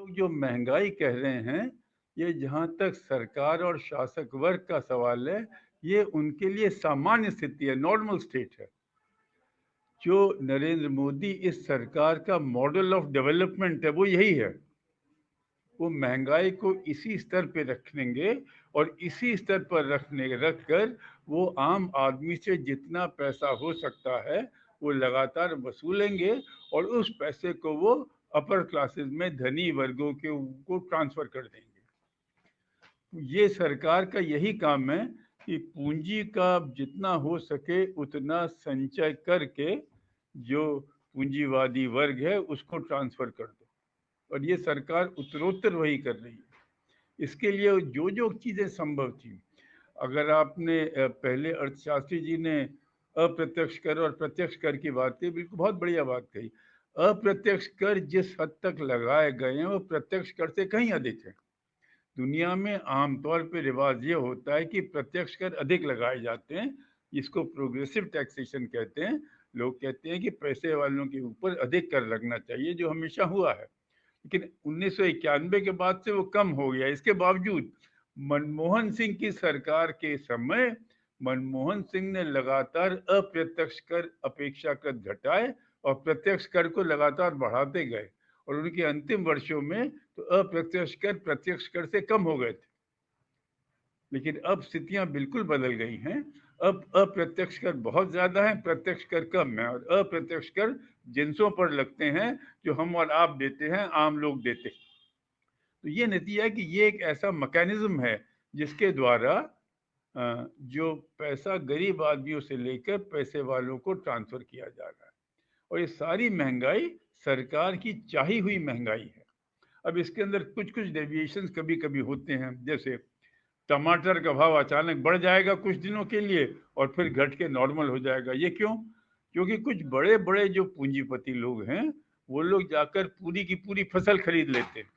लोग जो महंगाई कह रहे हैं, ये जहाँ तक सरकार और शासक वर्ग का सवाल है, ये उनके लिए सामान्य स्थिति है, नॉर्मल स्टेट है। जो नरेंद्र मोदी इस सरकार का मॉडल ऑफ डेवलपमेंट है, वो यही है। वो महंगाई को इसी स्तर पे रखेंगे और इसी स्तर पर रखकर वो आम आदमी से जितना पैसा हो सकता है वो लगातार वसूलेंगे और उस पैसे को वो अपर क्लासेस में धनी वर्गों के को ट्रांसफर कर देंगे। ये सरकार का यही काम है कि पूंजी का जितना हो सके उतना संचय करके जो पूंजीवादी वर्ग है उसको ट्रांसफर कर दो, और ये सरकार उत्तरोत्तर वही कर रही है। इसके लिए जो जो चीजें संभव थी, अगर आपने पहले अर्थशास्त्री जी ने अप्रत्यक्ष कर और प्रत्यक्ष कर की बात की, बिल्कुल बहुत बढ़िया बात कही। अप्रत्यक्ष कर जिस हद तक लगाए गए हैं वो प्रत्यक्ष कर से कहीं अधिक है। दुनिया में आमतौर पर रिवाज ये होता है कि प्रत्यक्ष कर अधिक लगाए जाते हैं, इसको प्रोग्रेसिव टैक्सेशन कहते हैं। लोग कहते हैं कि पैसे वालों के ऊपर अधिक कर लगना चाहिए, जो हमेशा हुआ है, लेकिन 1991 के बाद से वो कम हो गया। इसके बावजूद मनमोहन सिंह की सरकार के समय मनमोहन सिंह ने लगातार अप्रत्यक्ष कर अपेक्षाकृत घटाए और प्रत्यक्ष कर को लगातार बढ़ाते गए, और उनके अंतिम वर्षों में तो अप्रत्यक्ष कर प्रत्यक्ष कर से कम हो गए थे। लेकिन अब स्थितियां बिल्कुल बदल गई हैं। अब अप्रत्यक्ष कर बहुत ज्यादा है, प्रत्यक्ष कर कम है, और अप्रत्यक्ष कर जिनसों पर लगते हैं जो हम और आप देते हैं, आम लोग देते हैं। तो ये नतीजा है कि ये एक ऐसा मैकेनिज्म है जिसके द्वारा जो पैसा गरीब आदमियों से लेकर पैसे वालों को ट्रांसफर किया जा रहा है, और ये सारी महंगाई सरकार की चाही हुई महंगाई है। अब इसके अंदर कुछ कुछ डेविएशंस कभी कभी होते हैं, जैसे टमाटर का भाव अचानक बढ़ जाएगा कुछ दिनों के लिए और फिर घट के नॉर्मल हो जाएगा। ये क्यों? क्योंकि कुछ बड़े बड़े जो पूंजीपति लोग हैं वो लोग जाकर पूरी की पूरी फसल खरीद लेते हैं,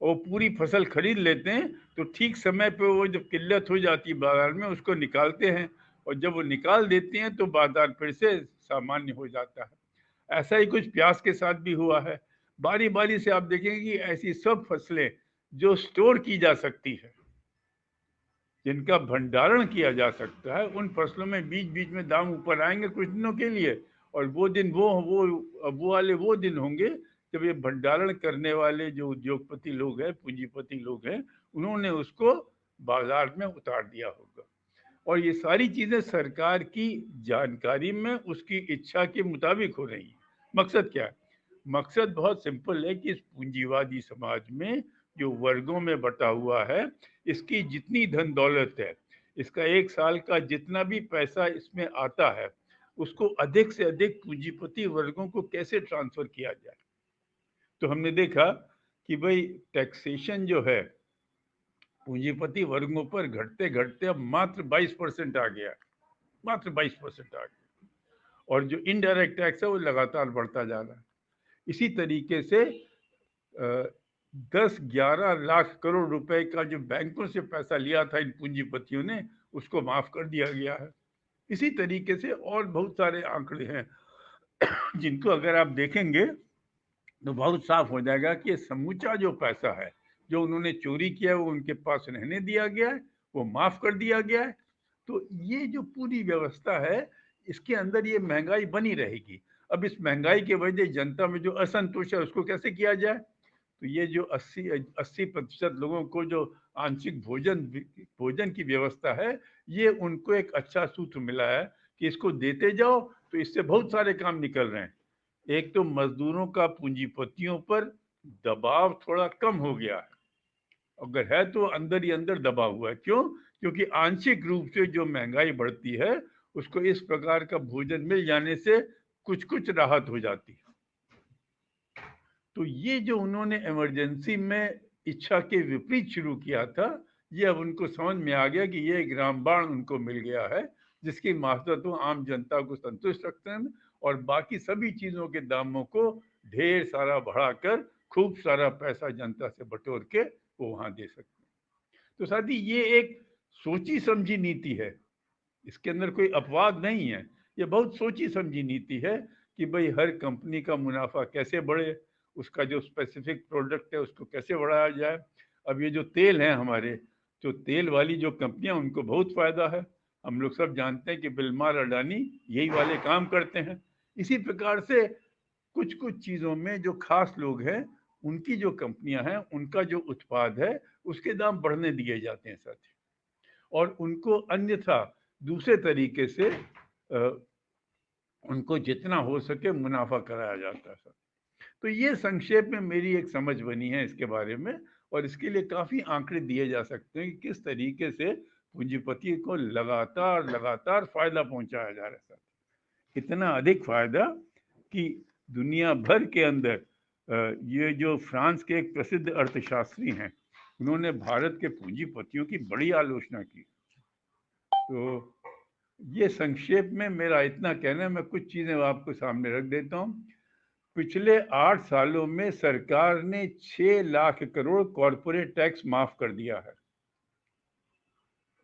और पूरी फसल खरीद लेते हैं तो ठीक समय पे वो जब किल्लत हो जाती है बाजार में उसको निकालते हैं, और जब वो निकाल देते हैं तो बाजार फिर से सामान्य हो जाता है। ऐसा ही कुछ प्याज के साथ भी हुआ है। बारी बारी से आप देखेंगे कि ऐसी सब फसलें जो स्टोर की जा सकती है, जिनका भंडारण किया जा सकता है, उन फसलों में बीच बीच में दाम ऊपर आएंगे कुछ दिनों के लिए, और वो दिन वो वाले वो दिन होंगे जब ये भंडारण करने वाले जो उद्योगपति लोग हैं, पूंजीपति लोग हैं, उन्होंने उसको बाजार में उतार दिया होगा। और ये सारी चीजें सरकार की जानकारी में उसकी इच्छा के मुताबिक हो रही है। मकसद क्या है? मकसद बहुत सिंपल है कि इस पूंजीवादी समाज में जो वर्गों में बटा हुआ है, इसकी जितनी धन दौलत है, इसका एक साल का जितना भी पैसा इसमें आता है, उसको अधिक से अधिक पूंजीपति वर्गों को कैसे ट्रांसफर किया जाए। तो हमने देखा कि भाई टैक्सेशन जो है पूंजीपति वर्गों पर घटते घटते अब मात्र 22% आ गया, मात्र 22% आ गया, और जो इनडायरेक्ट टैक्स है वो लगातार बढ़ता जा रहा है। इसी तरीके से 10-11 लाख करोड़ रुपए का जो बैंकों से पैसा लिया था इन पूंजीपतियों ने, उसको माफ कर दिया गया है। इसी तरीके से और बहुत सारे आंकड़े हैं जिनको अगर आप देखेंगे तो बहुत साफ हो जाएगा कि ये समूचा जो पैसा है जो उन्होंने चोरी किया है वो उनके पास रहने दिया गया है, वो माफ कर दिया गया है। तो ये जो पूरी व्यवस्था है, इसके अंदर ये महंगाई बनी रहेगी। अब इस महंगाई के वजह जनता में जो असंतोष है उसको कैसे किया जाए? तो ये जो 80% लोगों को जो आंशिक भोजन की व्यवस्था है, ये उनको एक अच्छा सूत्र मिला है कि इसको देते जाओ तो इससे बहुत सारे काम निकल रहे हैं। एक तो मजदूरों का पूंजीपतियों पर दबाव थोड़ा कम हो गया है, अगर है तो अंदर ही अंदर दबा हुआ है। क्यों? क्योंकि आंशिक रूप से जो महंगाई बढ़ती है उसको इस प्रकार का भोजन मिल जाने से कुछ कुछ राहत हो जाती है। तो ये जो उन्होंने इमरजेंसी में इच्छा के विपरीत शुरू किया था, ये अब उनको समझ में आ गया कि ये एक रामबाण उनको मिल गया है जिसकी मात्रा तो आम जनता को संतुष्ट रखते हैं, और बाकी सभी चीजों के दामों को ढेर सारा बढ़ाकर खूब सारा पैसा जनता से बटोर के वो वहां दे सकते हैं। तो साथी ये एक सोची समझी नीति है, इसके अंदर कोई अपवाद नहीं है। ये बहुत सोची समझी नीति है कि भाई हर कंपनी का मुनाफा कैसे बढ़े, उसका जो स्पेसिफिक प्रोडक्ट है उसको कैसे बढ़ाया जाए। अब ये जो तेल है हमारे, जो तेल वाली जो कंपनियां, उनको बहुत फायदा है। हम लोग सब जानते हैं कि बिलमार अडानी यही वाले काम करते हैं। इसी प्रकार से कुछ कुछ चीज़ों में जो खास लोग हैं, उनकी जो कंपनियां हैं, उनका जो उत्पाद है, उसके दाम बढ़ने दिए जाते हैं साथी, और उनको अन्यथा दूसरे तरीके से उनको जितना हो सके मुनाफा कराया जाता है। तो ये संक्षेप में मेरी एक समझ बनी है इसके बारे में, और इसके लिए काफ़ी आंकड़े दिए जा सकते हैं कि किस तरीके से पूंजीपति को लगातार लगातार फायदा पहुंचाया जा रहा है। इतना अधिक फायदा कि दुनिया भर के अंदर ये जो फ्रांस के एक प्रसिद्ध अर्थशास्त्री हैं, उन्होंने भारत के पूंजीपतियों की बड़ी आलोचना की। तो ये संक्षेप में मेरा इतना कहना है। मैं कुछ चीज़ें आपको सामने रख देता हूँ। पिछले 8 सालों में सरकार ने 6 लाख करोड़ कॉरपोरेट टैक्स माफ कर दिया है।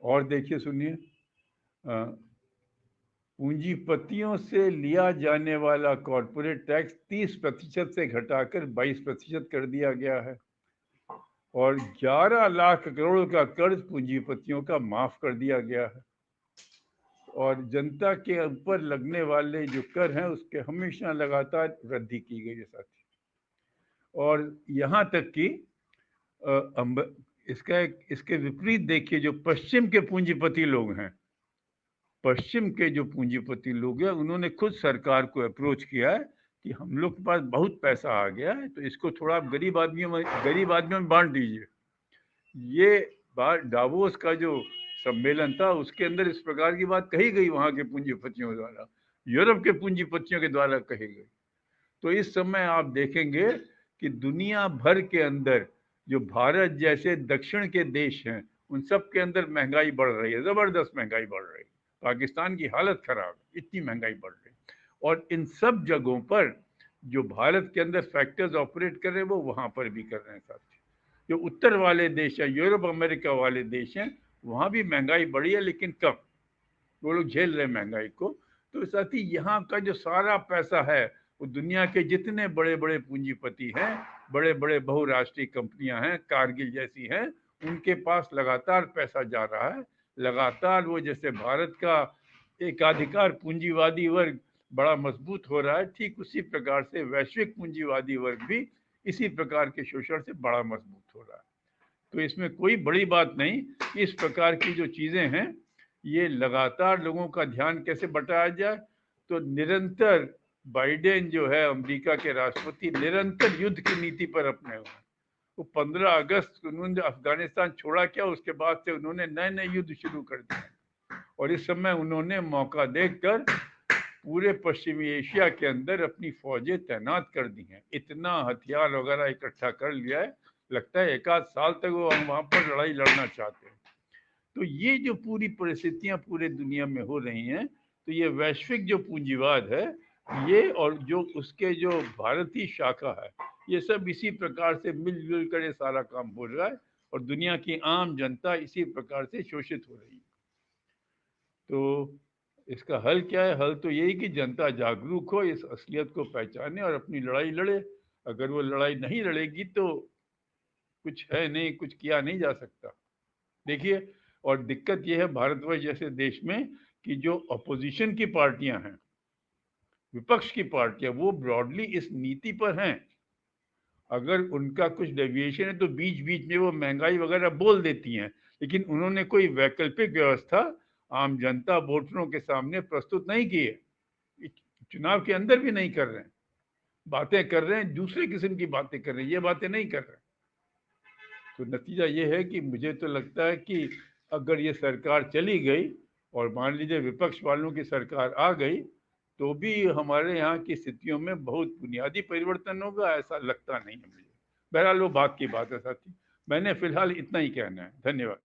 और देखिए, सुनिए, पूंजीपतियों से लिया जाने वाला कॉरपोरेट टैक्स 30% से घटाकर 22% कर दिया गया है, और 11 लाख करोड़ का कर्ज पूंजीपतियों का माफ कर दिया गया है, और जनता के ऊपर लगने वाले जो कर हैं उसके हमेशा लगातार वृद्धि की गई है साथी। और यहाँ तक कि इसके विपरीत देखिए, जो पश्चिम के पूंजीपति लोग हैं, पश्चिम के जो पूंजीपति लोग हैं, उन्होंने खुद सरकार को अप्रोच किया है कि हम लोग के पास बहुत पैसा आ गया है, तो इसको थोड़ा आप गरीब आदमियों में बांट दीजिए। ये बात डावोस का जो सम्मेलन था, उसके अंदर इस प्रकार की बात कही गई वहां के पूंजीपतियों द्वारा, यूरोप के पूंजीपतियों के द्वारा कही गई। तो इस समय आप देखेंगे कि दुनिया भर के अंदर जो भारत जैसे दक्षिण के देश हैं, उन सब के अंदर महंगाई बढ़ रही है, जबरदस्त महंगाई बढ़ रही है। पाकिस्तान की हालत खराब है, इतनी महंगाई बढ़ रही है। और इन सब जगहों पर जो भारत के अंदर फैक्टर्स ऑपरेट कर रहे हैं, वो वहां पर भी कर रहे हैं साथी। जो उत्तर वाले देश है, यूरोप अमेरिका वाले देश हैं, वहां भी महंगाई बढ़ी है, लेकिन कम, वो लोग झेल रहे हैं महंगाई को। तो साथी, यहाँ का जो सारा पैसा है, वो दुनिया के जितने बड़े बड़े पूंजीपति हैं, बड़े बड़े बहुराष्ट्रीय कंपनियां हैं, कारगिल जैसी हैं, उनके पास लगातार पैसा जा रहा है। लगातार वो, जैसे भारत का एकाधिकार पूंजीवादी वर्ग बड़ा मजबूत हो रहा है, ठीक उसी प्रकार से वैश्विक पूंजीवादी वर्ग भी इसी प्रकार के शोषण से बड़ा मजबूत हो रहा है। तो इसमें कोई बड़ी बात नहीं। इस प्रकार की जो चीजें हैं, ये लगातार लोगों का ध्यान कैसे बटाया जाए। तो निरंतर बाइडेन जो है, अमेरिका के राष्ट्रपति, निरंतर युद्ध की नीति पर अपने हुए। वो 15 अगस्त उन्होंने अफगानिस्तान छोड़ा क्या, उसके बाद से उन्होंने नए नए युद्ध शुरू कर दिए, और इस समय उन्होंने मौका देखकर पूरे पश्चिमी एशिया के अंदर अपनी फौजें तैनात कर दी हैं। इतना हथियार वगैरह इकट्ठा कर लिया है, लगता है 1 आध साल तक वो वहां पर लड़ाई लड़ना चाहते हैं। तो ये जो पूरी परिस्थितियां पूरे दुनिया में हो रही हैं, तो ये वैश्विक जो पूंजीवाद है, ये और जो उसके जो भारतीय शाखा है, ये सब इसी प्रकार से मिलजुल कर ये सारा काम हो रहा है, और दुनिया की आम जनता इसी प्रकार से शोषित हो रही है। तो इसका हल क्या है? हल तो यही कि जनता जागरूक हो, इस असलियत को पहचाने और अपनी लड़ाई लड़े। अगर वो लड़ाई नहीं लड़ेगी तो कुछ है नहीं, कुछ किया नहीं जा सकता। देखिए, और दिक्कत यह है भारतवर्ष जैसे देश में कि जो अपोजिशन की पार्टियां हैं, विपक्ष की पार्टियां, वो ब्रॉडली इस नीति पर हैं। अगर उनका कुछ डेविएशन है तो बीच बीच में वो महंगाई वगैरह बोल देती हैं, लेकिन उन्होंने कोई वैकल्पिक व्यवस्था आम जनता वोटरों के सामने प्रस्तुत नहीं की है। चुनाव के अंदर भी नहीं कर रहे हैं, बातें कर रहे हैं, दूसरे किस्म की बातें कर रहे हैं, ये बातें नहीं कर रहे हैं। तो नतीजा ये है कि मुझे तो लगता है कि अगर ये सरकार चली गई और मान लीजिए विपक्ष वालों की सरकार आ गई, तो भी हमारे यहाँ की स्थितियों में बहुत बुनियादी परिवर्तन होगा, ऐसा लगता नहीं है मुझे। बहरहाल वो बात की बात है साथी। मैंने फिलहाल इतना ही कहना है। धन्यवाद।